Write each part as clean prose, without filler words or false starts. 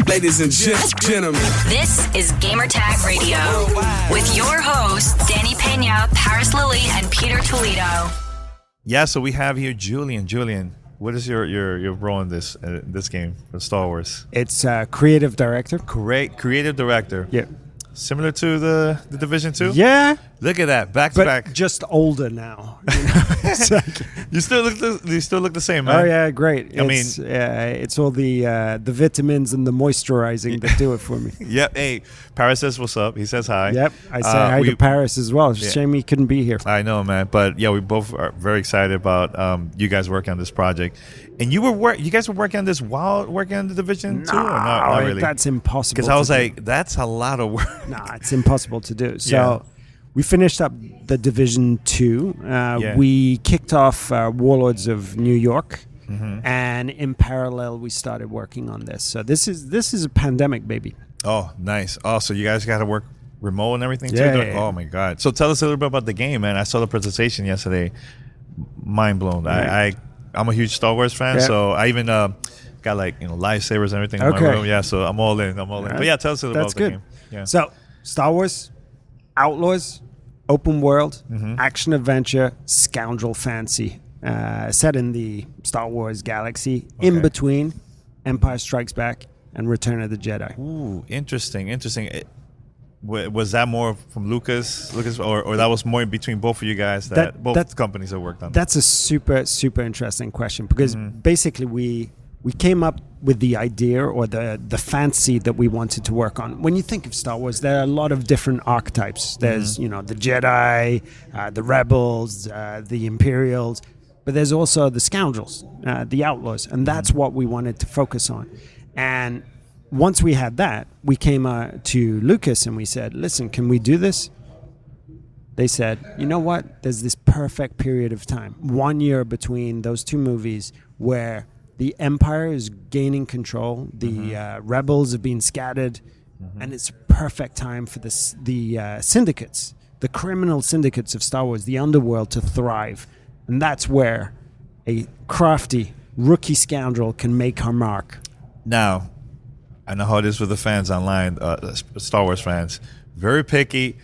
Ladies and gentlemen, this is Gamertag Radio with your hosts, Danny Pena, Paris Lilly, and Peter Toledo. Yeah, so we have here Julian. Julian, what is your role in this game for Star Wars? It's creative director. Creative director. Yeah. Similar to the Division 2? Yeah. Look at that, back to back. Just older now. You know? It's like, you still look the same, man. Oh yeah, great. It's all the vitamins and the moisturizing that do it for me. Yep. Hey, Paris says what's up. He says hi. Yep. I say hi to Paris as well. It's a shame he couldn't be here. I know, man. But yeah, we both are very excited about you guys working on this project. And you guys were working on this while working on the Division 2? Or not really? That's impossible. Because I was like, that's a lot of work. Nah, it's impossible to do. So we finished up the Division 2. We kicked off Warlords of New York. Mm-hmm. And in parallel, we started working on this. So this is a pandemic, baby. Oh, nice. Oh, so you guys got to work remote and everything too? Yeah. Oh, my God. So tell us a little bit about the game, man. I saw the presentation yesterday. Mind blown. Right. I'm a huge Star Wars fan, so I even got lightsabers and everything in my room. Yeah, so I'm all in. But yeah, tell us a little about the game. Yeah. So Star Wars, Outlaws, open world, action adventure, scoundrel fancy, set in the Star Wars galaxy, in between Empire Strikes Back and Return of the Jedi. Ooh, interesting. Was that more from Lucas, or that was more in between both of you guys that both companies have worked on? That's a super, super interesting question because basically we came up with the idea or the fancy that we wanted to work on. When you think of Star Wars, there are a lot of different archetypes. There's, the Jedi, the Rebels, the Imperials, but there's also the scoundrels, the Outlaws, and that's what we wanted to focus on. And once we had that, we came to Lucas and we said, listen, can we do this? They said, you know what? There's this perfect period of time, 1 year between those two movies where the Empire is gaining control, the rebels have been scattered, and it's a perfect time for the syndicates, the criminal syndicates of Star Wars, the underworld, to thrive. And that's where a crafty rookie scoundrel can make her mark. Now, I know how it is with the fans online, Star Wars fans. Very picky.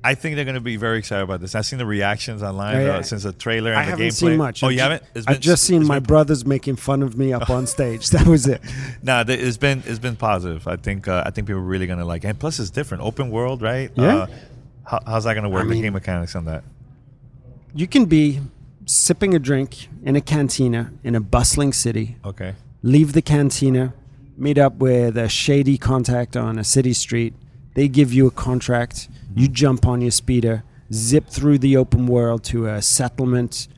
I think they're going to be very excited about this. I've seen the reactions online since the trailer and the gameplay. I haven't seen much. Oh, you haven't? I've just seen my brothers making fun of me up on stage. That was it. No, it's been positive. I think people are really going to like it. And plus, it's different. Open world, right? Yeah. How's that going to work? The game mechanics on that. You can be sipping a drink in a cantina in a bustling city. Okay. Leave the cantina, meet up with a shady contact on a city street. They give you a contract. You jump on your speeder, zip through the open world to a settlement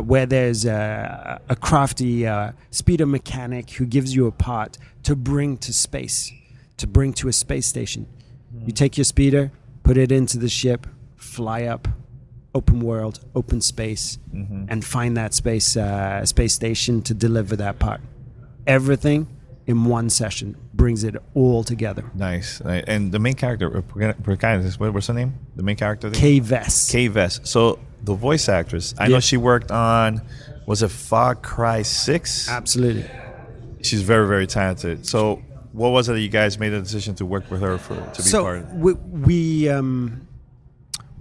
where there's a crafty speeder mechanic who gives you a part to bring to space, to bring to a space station. You take your speeder, put it into the ship, fly up, open world, open space, and find that space station to deliver that part. Everything in one session brings it all together. Nice. And the main character, what's her name? The main character? Kay Vess. Kay Vess. So the voice actress, I know she worked on, was it Far Cry 6? Absolutely. She's very, very talented. So what was it that you guys made a decision to work with her to be part of it?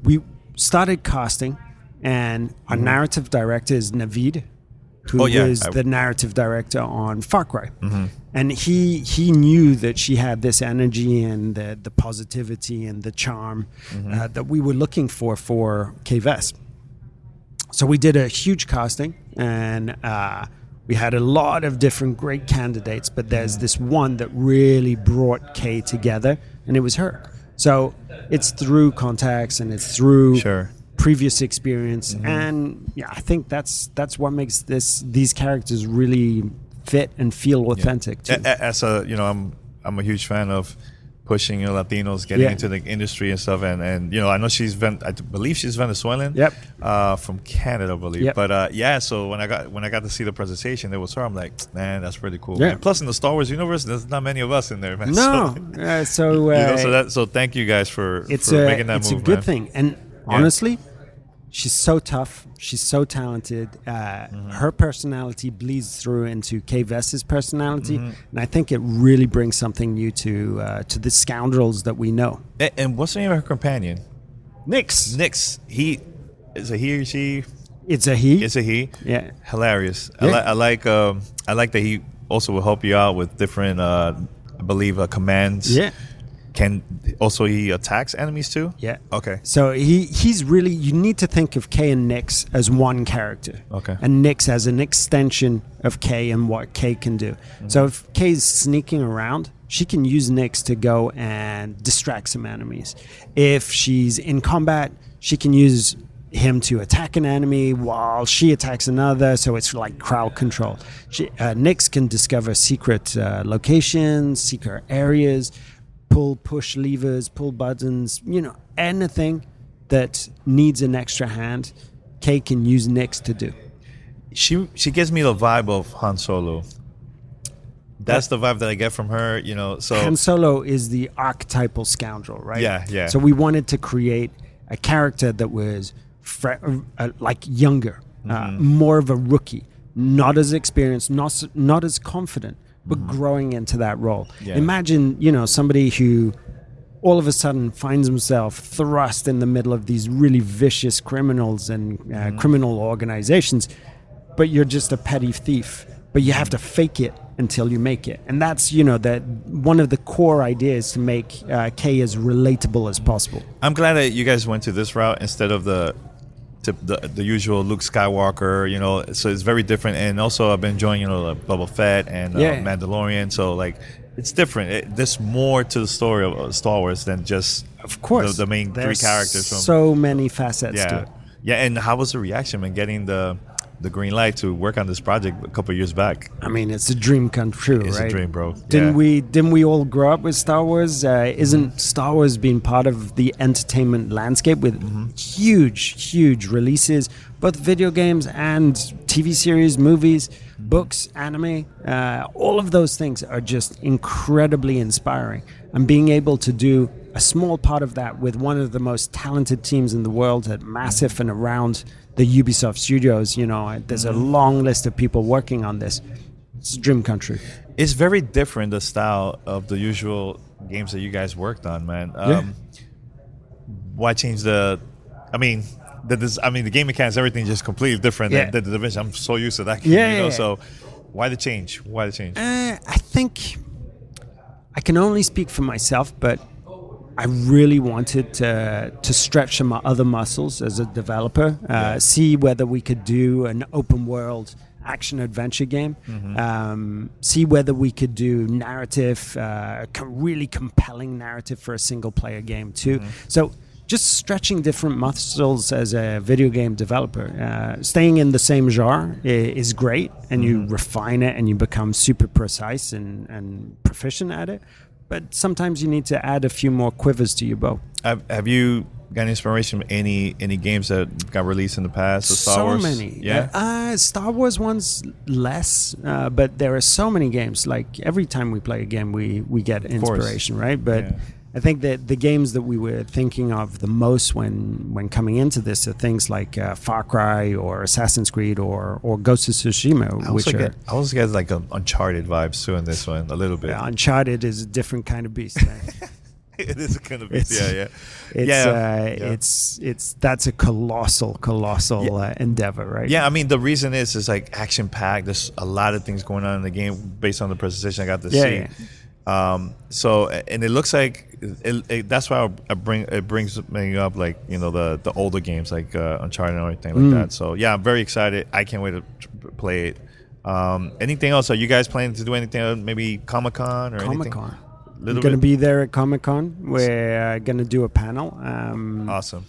We started casting, and our narrative director is Naveed, who was the narrative director on Far Cry. And he knew that she had this energy and the positivity and the charm that we were looking for Kay Vess. So we did a huge casting, and we had a lot of different great candidates, but there's this one that really brought Kay together, and it was her. So it's through contacts and it's through previous experience, and I think that's what makes these characters really fit and feel authentic too. As I'm a huge fan of pushing Latinos getting into the industry and stuff, and I know I believe she's Venezuelan. From Canada, I believe. But so when I got to see the presentation, it was her. I'm like, man, that's pretty cool. And plus, in the Star Wars universe, there's not many of us in there, man. No, so thank you guys for making that move. It's a good thing, and honestly, she's so tough. She's so talented. Her personality bleeds through into Kay Vess's personality, and I think it really brings something new to the scoundrels that we know. And what's the name of her companion? Nix. He is a he or she? It's a he. It's a he. Yeah. Hilarious. Yeah. I like that he also will help you out with different, I believe, commands. Yeah. He attacks enemies too? Yeah. Okay. So he's really, you need to think of Kay and Nix as one character. Okay. And Nix as an extension of Kay and what Kay can do. So if Kay's sneaking around, she can use Nix to go and distract some enemies. If she's in combat, she can use him to attack an enemy while she attacks another, so it's like crowd control. Nix can discover secret locations, secret areas, push levers, pull buttons, anything that needs an extra hand, Kay can use Nix to do. She gives me the vibe of Han Solo. That's the vibe that I get from her, So Han Solo is the archetypal scoundrel, right? Yeah. So we wanted to create a character that was like younger, more of a rookie, not as experienced, not as confident, but growing into that role. Yeah. Imagine, somebody who all of a sudden finds himself thrust in the middle of these really vicious criminals and criminal organizations, but you're just a petty thief, but you have to fake it until you make it. And that's, that one of the core ideas to make Kay as relatable as possible. I'm glad that you guys went to this route instead of the usual Luke Skywalker, so it's very different. And also I've been enjoying, Boba Fett and Mandalorian. So it's different. There's more to the story of Star Wars than just, of course, the main three characters. So many facets to it. Yeah, and how was the reaction when getting the green light to work on this project a couple of years back? I mean, it's a dream come true, it's right? It's a dream, bro. Didn't we all grow up with Star Wars? Isn't Star Wars being part of the entertainment landscape with huge releases, both video games and TV series, movies, books, anime? All of those things are just incredibly inspiring. And being able to do a small part of that with one of the most talented teams in the world at Massive and around the Ubisoft studios, there's a long list of people working on this. It's a dream country. It's very different, the style of the usual games that you guys worked on, man. Why change the game mechanics, everything just completely different than the Division. I'm so used to that game, so why the change? I think I can only speak for myself, but I really wanted to stretch some other muscles as a developer, see whether we could do an open world action adventure game, see whether we could do narrative, really compelling narrative for a single player game too. So just stretching different muscles as a video game developer. Staying in the same genre is great, and you refine it and you become super precise and proficient at it. But sometimes you need to add a few more quivers to your bow. Have you got inspiration from any games that got released in the past? Star Wars? So many. Yeah. Star Wars ones less, but there are so many games. Like every time we play a game, we get inspiration, right? But I think that the games that we were thinking of the most when coming into this are things like Far Cry or Assassin's Creed or Ghost of Tsushima, I also get like Uncharted vibes too in this one a little bit. Yeah, Uncharted is a different kind of beast, man. It is a kind of beast. It's that's a colossal endeavor, right? Yeah, I mean the reason is like action packed. There's a lot of things going on in the game based on the presentation I got to see. So and it looks like that's why it brings me up like the older games like Uncharted and everything like that. So yeah, I'm very excited. I can't wait to play it. Anything else? Are you guys planning to do anything? Maybe Comic-Con or anything? Comic-Con. We're going to be there at Comic-Con. We're going to do a panel. Awesome.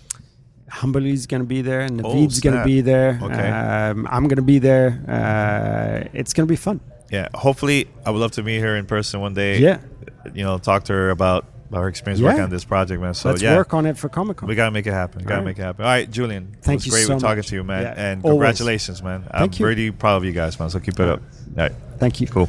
Humberly's going to be there, and Naveed's going to be there. Okay. I'm going to be there. It's going to be fun. Yeah. Hopefully, I would love to meet her in person one day. Yeah. Talk to her about her experience working on this project, man. So let's work on it for Comic-Con. We gotta make it happen. All right, Julian. Thank you so much. It was great talking to you, man. Yeah, and always. congratulations, man. I'm really proud of you guys, man. So keep it up. All right. Thank you. Cool.